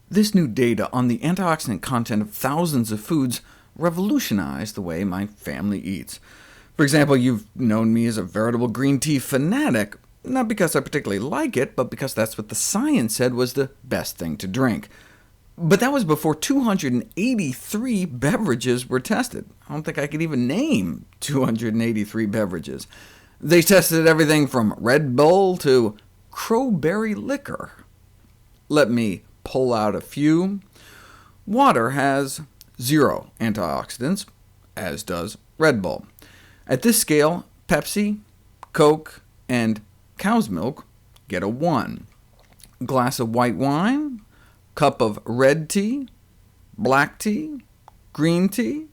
This new data on the antioxidant content of thousands of foods revolutionized the way my family eats. For example, you've known me as a veritable green tea fanatic, not because I particularly like it, but because that's what the science said was the best thing to drink. But that was before 283 beverages were tested. I don't think I could even name 283 beverages. They tested everything from Red Bull to crowberry liquor. Let me pull out a few. Water has 0 antioxidants, as does Red Bull. At this scale, Pepsi, Coke, and cow's milk get a 1. Glass of white wine, cup of red tea, black tea, green tea,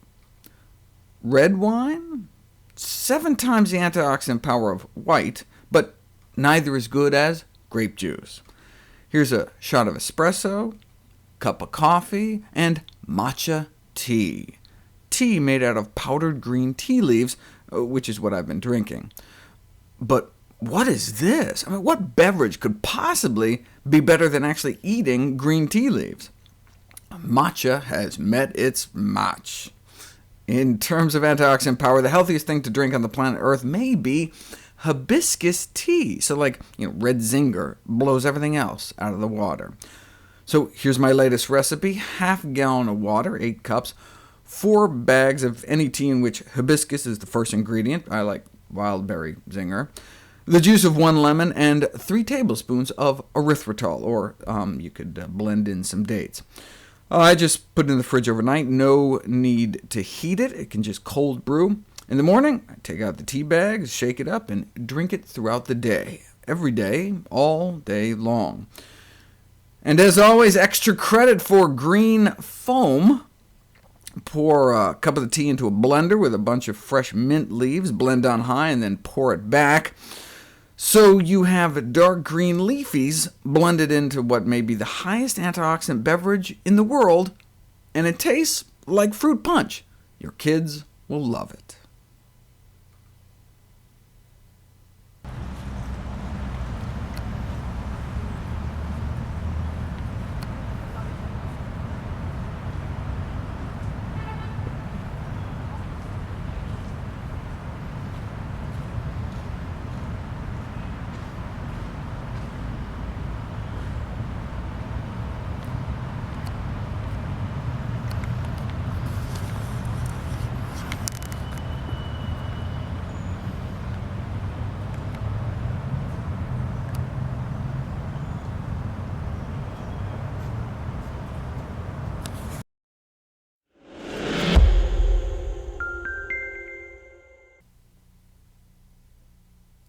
red wine, 7 times the antioxidant power of white, but neither as good as grape juice. Here's a shot of espresso, cup of coffee, and matcha tea. Tea made out of powdered green tea leaves, which is what I've been drinking. But what is this? I mean, what beverage could possibly be better than actually eating green tea leaves? Matcha has met its match. In terms of antioxidant power, the healthiest thing to drink on the planet Earth may be hibiscus tea. So like Red Zinger blows everything else out of the water. So here's my latest recipe. Half a gallon of water, 8 cups, 4 bags of any tea in which hibiscus is the first ingredient. I like wild berry zinger. The juice of 1 lemon, and 3 tablespoons of erythritol, or you could blend in some dates. I just put it in the fridge overnight. No need to heat it. It can just cold brew. In the morning, I take out the tea bags, shake it up, and drink it throughout the day. Every day, all day long. And as always, extra credit for green foam. Pour a cup of the tea into a blender with a bunch of fresh mint leaves, blend on high, and then pour it back. So you have dark green leafies blended into what may be the highest antioxidant beverage in the world, and it tastes like fruit punch. Your kids will love it.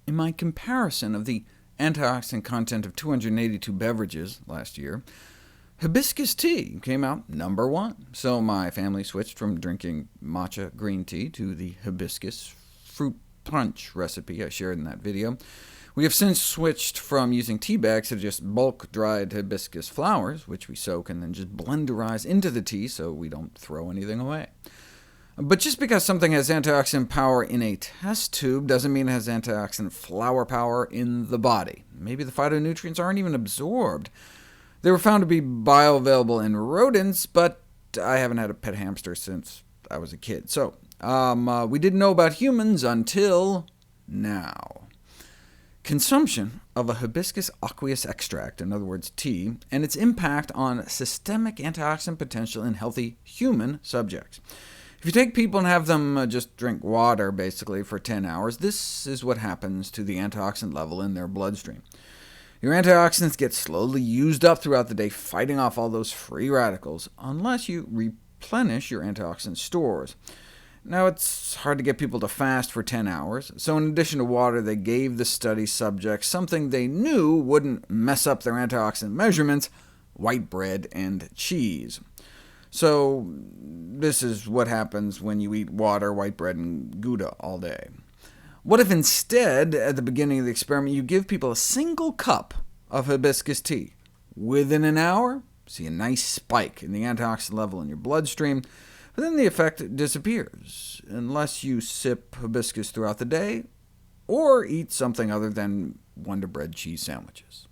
In my comparison of the antioxidant content of 282 beverages last year, hibiscus tea came out number 1, so my family switched from drinking matcha green tea to the hibiscus fruit punch recipe I shared in that video. We have since switched from using tea bags to just bulk dried hibiscus flowers, which we soak and then just blenderize into the tea so we don't throw anything away. But just because something has antioxidant power in a test tube doesn't mean it has antioxidant flower power in the body. Maybe the phytonutrients aren't even absorbed. They were found to be bioavailable in rodents, but I haven't had a pet hamster since I was a kid. So we didn't know about humans until now. Consumption of a hibiscus aqueous extract, in other words tea, and its impact on systemic antioxidant potential in healthy human subjects. If you take people and have them just drink water, basically, for 10 hours, this is what happens to the antioxidant level in their bloodstream. Your antioxidants get slowly used up throughout the day, fighting off all those free radicals, unless you replenish your antioxidant stores. Now, it's hard to get people to fast for 10 hours, so in addition to water, they gave the study subjects something they knew wouldn't mess up their antioxidant measurements: white bread and cheese. So this is what happens when you eat water, white bread, and Gouda all day. What if instead, at the beginning of the experiment, you give people a single cup of hibiscus tea? Within an hour, see a nice spike in the antioxidant level in your bloodstream, but then the effect disappears, unless you sip hibiscus throughout the day, or eat something other than Wonder Bread cheese sandwiches.